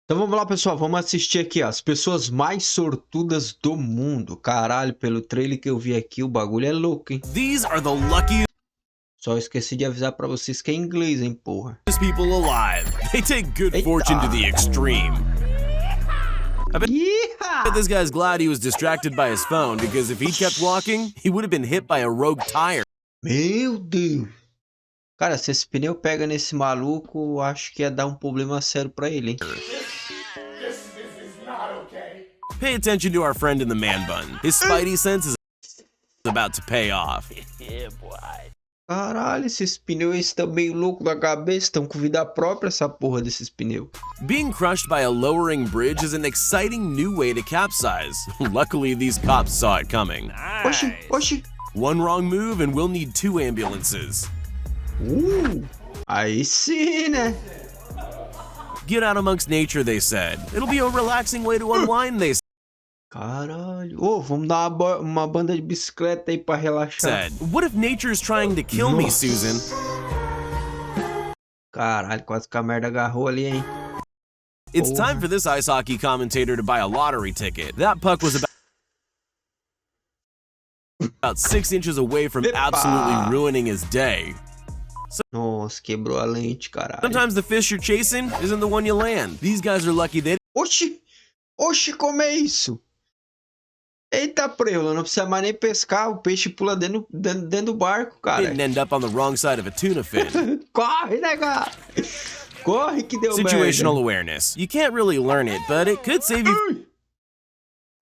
Então vamos lá, pessoal, vamos assistir aqui, ó, as pessoas mais sortudas do mundo. Caralho, pelo trailer que eu vi aqui, o bagulho é louco, hein? These are the luckiest Só esqueci de avisar pra vocês que é inglês, hein, porra. people alive. They take good fortune to the extreme. I bet this guy's glad he was distracted by his phone, because if he kept walking, he would have been hit by a rogue tire. Meu Deus. Cara, se esse pneu pega nesse maluco, acho que ia dar um problema sério pra ele, hein? Pay attention to our friend in the man bun. His spidey sense is about to pay off. Caralho, esses pneus estão meio loucos da cabeça, estão com vida própria essa porra desses pneus. Being crushed by a lowering bridge is an exciting new way to capsize. Luckily, these cops saw it coming. Oxi, oxi. One wrong move and we'll need 2 ambulances. Aí sim, né? Get out amongst nature, they said. It'll be a relaxing way to unwind, they Caralho. Ô, vamos dar uma banda de bicicleta aí pra relaxar. said. What if nature's trying to kill me, Susan? Caralho, quase que a merda agarrou ali, hein? It's time for this ice hockey commentator to buy a lottery ticket. That puck was about 6 inches away from absolutely ruining his day. Nossa, quebrou a lente, caralho. Sometimes the fish you're chasing isn't the one you land. These guys are lucky they Oxi! Oxi, como é isso? Eita, preula, não precisa mais nem pescar, o peixe pula dentro do barco, cara. didn't end up on the wrong side of a tuna fin. Corre, nega! Corre que deu Situational merda. awareness. You can't really learn it, but it could save you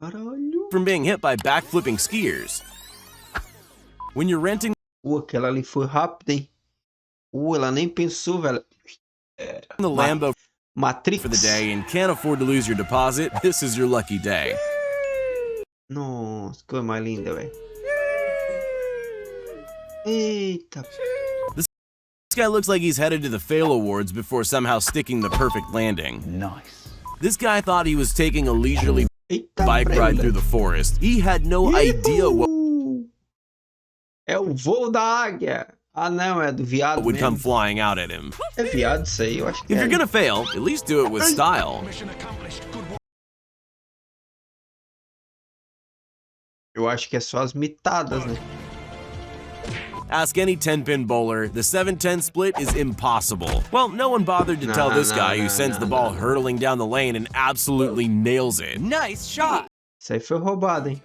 Caralho. from being hit by backflipping skiers. When you're renting Aquela ali foi rápida, hein? Ela nem pensou, velho. the Lambo Matrix. for the day and can't afford to lose your deposit, this is your lucky day. Nossa, que coisa mais linda, velho. Eita. This guy looks like he's headed to the Fail Awards before somehow sticking the perfect landing. Nice. This guy thought he was taking a leisurely Eita, bike ride preula. through the forest. He had no idea what É o voo da águia. Ah, não, é do viado would come mesmo. flying out at him. É viado isso aí, eu acho que If é. you're gonna fail, at least do it with style. Eu acho que é só as mitadas, né? Ask any 10-pin bowler, the 7-10 split is impossible. Well, no one bothered to tell this guy who sends the ball hurtling down the lane and absolutely nails it. Nice shot. Isso aí foi roubado, hein?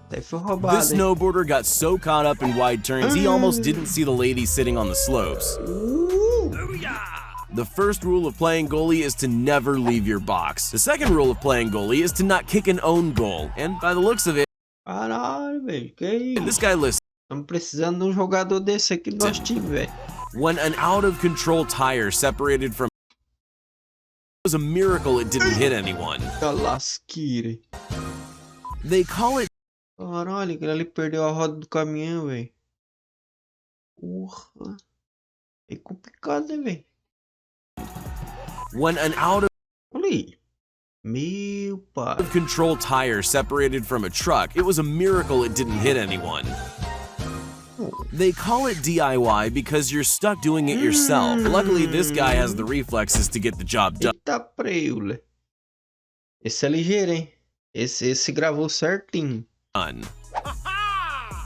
Isso aí foi roubado, This hein? snowboarder got so caught up in wide turns, he almost didn't see the lady sitting on the slopes. The first rule of playing goalie is to never leave your box. The second rule of playing goalie is to not kick an own goal. And by the looks of it, Caralho, velho, que isso? this guy listened. Estamos precisando de um jogador desse aqui no nosso time, velho. When an out-of-control tire separated from it was a miracle it didn't hit anyone. Que lasqueira, hein? They call it Caralho, aquele ali perdeu a roda do caminhão, velho. Porra. É complicado, né, velho? when an out-of-control Olha aí. Meu pai. tire separated from a truck. It was a miracle it didn't hit anyone. They call it DIY because you're stuck doing it yourself. Luckily, this guy has the reflexes to get the job done. Eita preula. Esse é ligeiro, hein? Esse gravou certinho.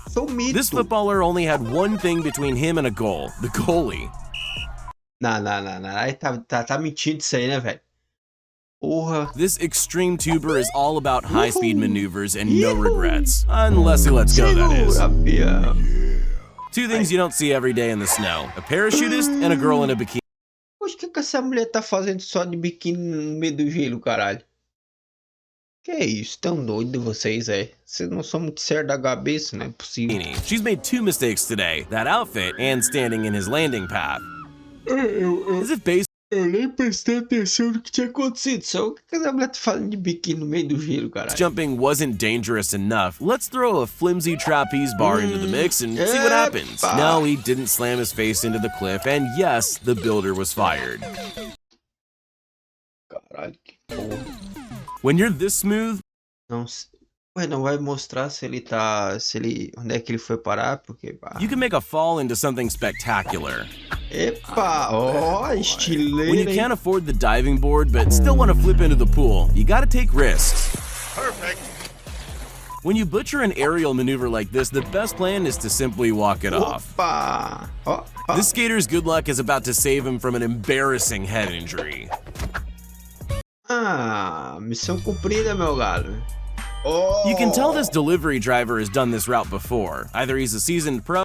Sou mito. This footballer only had one thing between him and a goal, the goalie. Não. Aí tá mentindo isso aí, né, velho? Porra. This extreme tuber is all about high-speed maneuvers and no regrets. Unless he lets go, that is. Segura, pião. 2 things you don't see every day in the snow: a parachutist and a girl in a bikini. Poxa, o que essa mulher tá fazendo só de biquíni no meio do gelo, caralho? Que é isso? Tão doido vocês, é? Vocês não são muito certos da cabeça, não é possível. She's made 2 mistakes today: that outfit and standing in his landing path. As if based Eu nem prestei atenção no que tinha acontecido. Só o que essa mulher tá fazendo de biquíni no meio do gelo, caralho? jumping wasn't dangerous enough, let's throw a flimsy trapeze bar into the mix and see what happens. No, he didn't slam his face into the cliff, and yes, the builder was fired. Caralho, que porra. When you're this smooth, Não, Ué, não vai mostrar se ele tá... onde é que ele foi parar, porque... You can make a fall into something spectacular. Epa, ó, When you estileira, hein? can't afford the diving board but still want to flip into the pool, you gotta take risks. Perfect. When you butcher an aerial maneuver like this, the best plan is to simply walk it off. Opa! Ó, ó. This skater's good luck is about to save him from an embarrassing head injury. Ah, missão cumprida, meu galo. Oh. You can tell this delivery driver has done this route before. Either he's a seasoned pro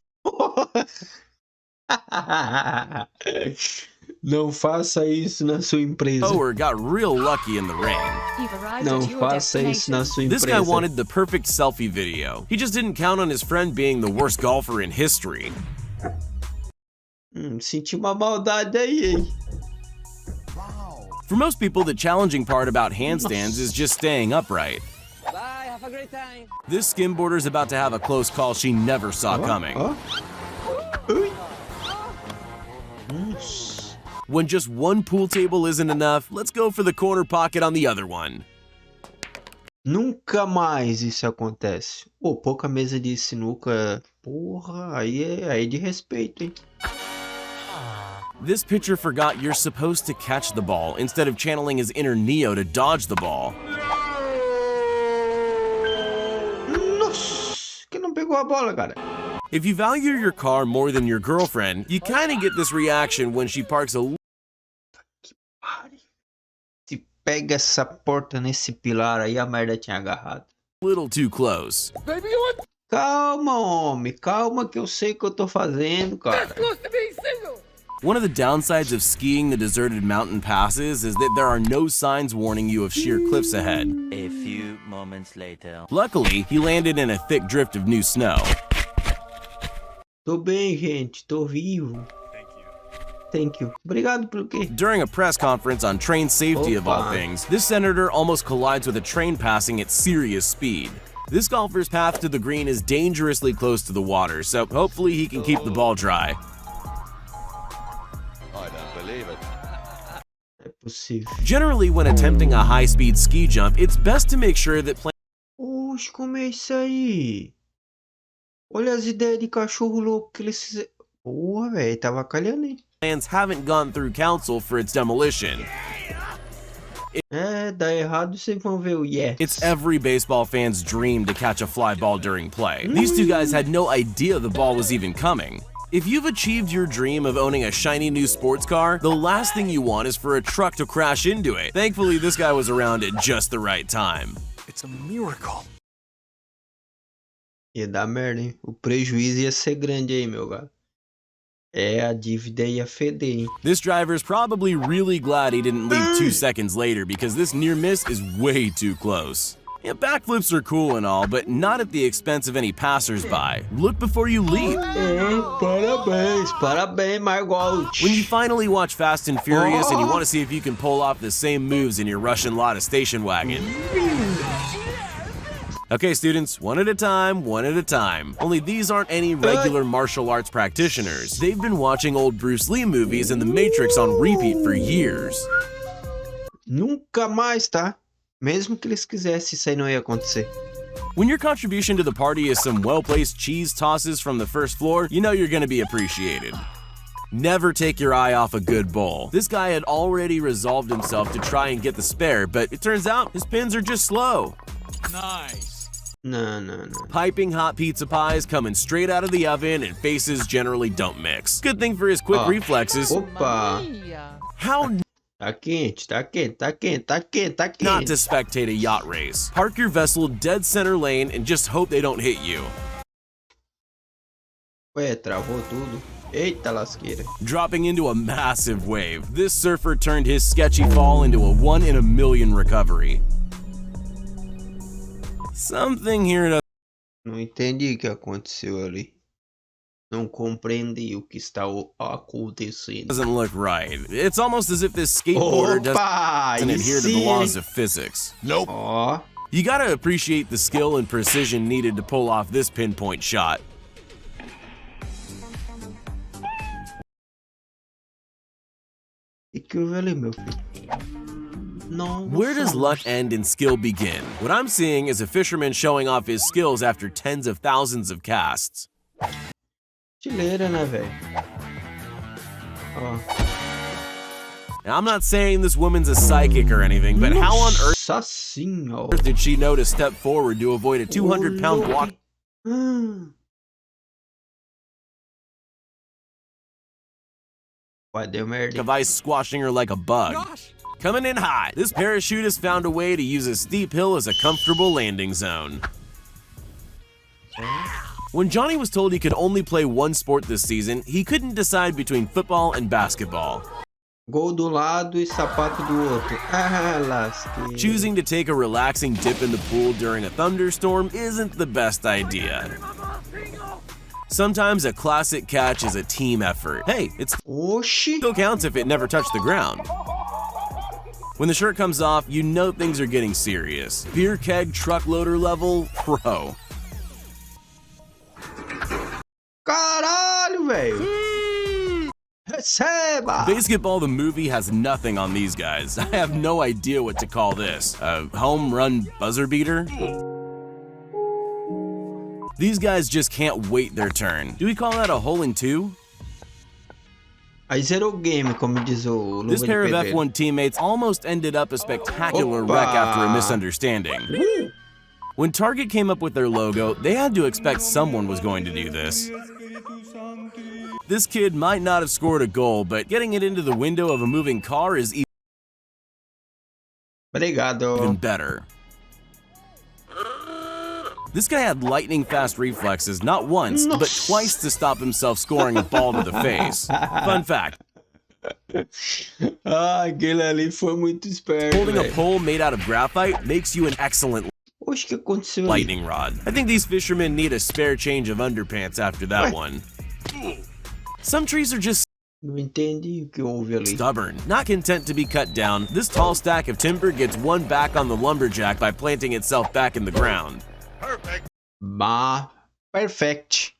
Não faça isso na sua empresa. or got real lucky in the rain. Não faça isso na sua This guy empresa. wanted the perfect selfie video. He just didn't count on his friend being the worst golfer in history. Senti uma maldade aí, hein? For most people, the challenging part about handstands is just staying upright. Bye, have a great time. This skimboarder's about to have a close call she never saw coming. Ó. Ui. Nossa. When just one pool table isn't enough, let's go for the corner pocket on the other one. Nunca mais isso acontece. Pô, pouca mesa de sinuca. Porra, aí é de respeito, hein? This pitcher forgot you're supposed to catch the ball instead of channeling his inner Neo to dodge the ball. Nossa, que não pegou a bola, cara. If you value your car more than your girlfriend, you kinda get this reaction when she parks a Se pega essa porta nesse pilar aí, a merda tinha agarrado. little too close. Baby, you want Calma, homem. Calma que eu sei o que eu tô fazendo, cara. close to being single? One of the downsides of skiing the deserted mountain passes is that there are no signs warning you of sheer cliffs ahead. A few moments later. Luckily, he landed in a thick drift of new snow. Tô bem, gente. Tô vivo. Thank you. Obrigado pelo quê? During a press conference on train safety of all Opa. things, this senator almost collides with a train passing at serious speed. This golfer's path to the green is dangerously close to the water, so hopefully he can keep the ball dry. I don't believe it. É possível. Generally, when attempting a high-speed ski jump, it's best to make sure that Oxe, como é isso aí? Olha as ideias de cachorro louco que eles fizeram. Porra, velho. Tava calhando, hein? plans haven't gone through council for its demolition. É, dá errado, vocês vão ver o yes. It's every baseball fan's dream to catch a fly ball during play. These two guys had no idea the ball was even coming. If you've achieved your dream of owning a shiny new sports car, the last thing you want is for a truck to crash into it. Thankfully, this guy was around at just the right time. It's a miracle. Ia dar merda, hein? O prejuízo ia ser grande aí, meu gato. É, a dívida ia feder, hein? This driver's probably really glad he didn't leave 2 seconds later because this near miss is way too close. Yeah, backflips are cool and all, but not at the expense of any passers-by. Look before you leap. É, parabéns, parabéns, Margot. When you finally watch Fast and Furious and you want to see if you can pull off the same moves in your Russian lot of station wagon. Okay, students, one at a time, one at a time. Only these aren't any regular martial arts practitioners. They've been watching old Bruce Lee movies and The Matrix on repeat for years. Nunca mais, tá? Mesmo que eles quisessem, isso aí não ia acontecer. When your contribution to the party is some well-placed cheese tosses from the first floor, you know you're gonna be appreciated. Never take your eye off a good bowl. This guy had already resolved himself to try and get the spare, but it turns out his pins are just slow. Nice. Não, não, não. Piping hot pizza pies coming straight out of the oven and faces generally don't mix. Good thing for his quick Oh. reflexes. Opa! How Tá quente, tá quente, tá quente, tá quente, tá not to quente. spectate a yacht race. Park your vessel dead center lane and just hope they don't hit you. Ué, travou tudo. Eita lasqueira. Dropping into a massive wave, this surfer turned his sketchy fall into a 1 in a million recovery. Something here Não entendi o que aconteceu ali. Não compreendi o que está acontecendo. doesn't look right. It's almost as if this skateboarder Opa! doesn't Aí adhere to the sim, laws hein? of physics. Nope. Ó. You gotta appreciate the skill and precision needed to pull off this pinpoint shot. O que houve ali, meu filho? Where does luck end and skill begin? What I'm seeing is a fisherman showing off his skills after tens of thousands of casts. Chileira, né, velho? Ó. Now, I'm not saying this woman's a psychic or anything, but how on earth Nossa senhora. did she know to step forward to avoid a 200-pound walk Vai, deu merda. of ice squashing her like a bug? Coming in hot, this parachutist found a way to use a steep hill as a comfortable landing zone. When Johnny was told he could only play one sport this season, he couldn't decide between football and basketball. Gol do lado e sapato do outro. Ah, lasquei. Choosing to take a relaxing dip in the pool during a thunderstorm isn't the best idea. Sometimes a classic catch is a team effort. Hey, it Oxi. still counts if it never touched the ground. When the shirt comes off, you know things are getting serious. Beer keg truck loader level pro. Caralho, velho. Receba. Basketball the movie has nothing on these guys. I have no idea what to call this. A home run buzzer beater? These guys just can't wait their turn. Do we call that a hole in two? Aí zerou o game, como diz o Luva This de pair of Pedreiro. F1 teammates almost ended up a spectacular Opa. wreck after a misunderstanding. When Target came up with their logo, they had to expect someone was going to do this. This kid might not have scored a goal, but getting it into the window of a moving car is Obrigado. even better. This guy had lightning-fast reflexes not once, but twice to stop himself scoring a ball to the face. Fun fact, Ah, aquele ali foi muito esperto, holding a velho. pole made out of graphite makes you an excellent Oxe, o que aconteceu ali? lightning rod. I think these fishermen need a spare change of underpants after that What? one. Some trees are just Não entendi o que houve ali. stubborn. Not content to be cut down, this tall stack of timber gets one back on the lumberjack by planting itself back in the ground. Bah, perfect.